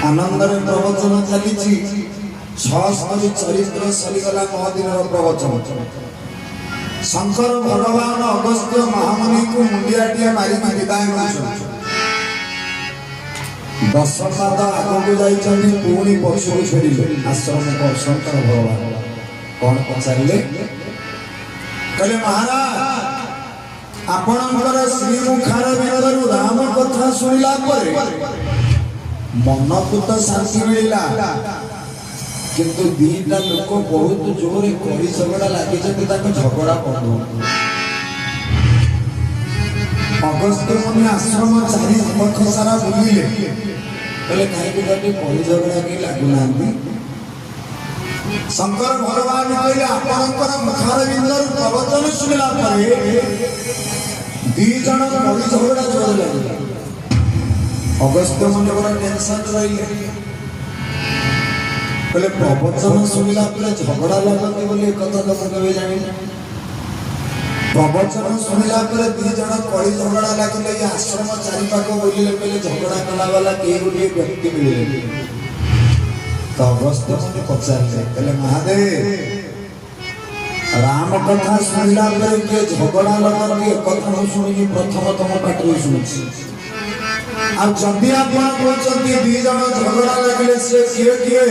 आनंदर प्रवचन चली सहस्तरी चरित्र सरीगला 9 दिन प्रवचन शंकर भगवान अगस्त्य महामुनि को मुंडियाटिया मारी विदाय कर दशपाद आगू जाइछन्ति पुणी पछुरु फेरिले आश्रम को शंकर भगवान कौन पचारे कहले महाराज आपणकर श्रीमुखार भितरु राम कथा सुनिला परे मन को तो शांति मिला किंतु दीटा लोक बहुत जोर करी झगड़ा लगी झगड़ा कर अगस्त्य मुनि आश्रम चारि पक्ष सारा बुलिले कहले कहीं करी झगड़ा के लगुना शंकर भगवान कहले आपणकर मुखार भितर प्रवचन सुनिला परे दी जन करी झगड़ा जोर लगे अगस्त्य मुनि बड़ा टेंशन रही कहले प्रवचन सुनिला परे झगड़ा लगती बोली कथा तो केबे जानि प्रवचन सुनिला परे दी जन कली झगड़ा लागिले आश्रम चारि पाख बोलिले पहले झगड़ा कला वाला के गोटे व्यक्ति मिले तो अगस्त्य मुनि पचारे कहले महादेव राम कथा सुनिला परे के झगड़ा लगती कथा सुनि प्रथम तम पाटरे सुनि आ जदि आपण कहते दी जन झगड़ा लगे से किए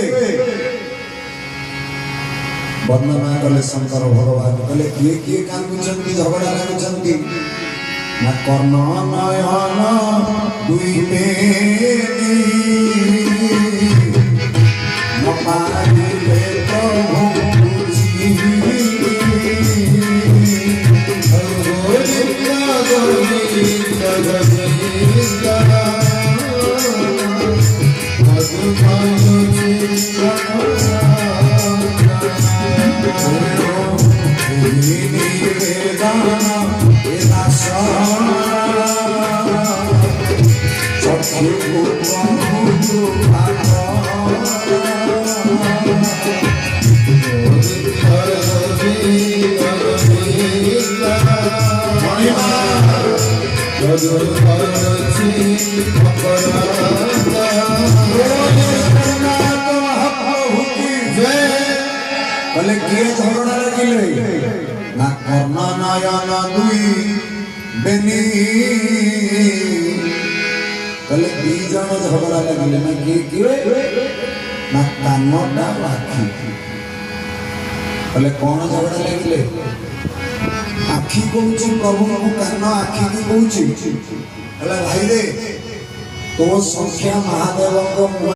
वर्णना कले शंकर भगवान कहले किए कांदुचंती झगड़ा लगुचंती ना कर्ण नयन दुई मेनी न पारिले प्रभु कहले किए झगड़ा लगिले ना कर्ण नयन दुई बेनी कहले दी जन झगड़ा लगिले ना किए ना कानटा आखि कहले कौन झगड़ा लगिले आखि कहूची प्रभु को कान आखि की कहूची कहले भाई रे तो संख्या महादेव को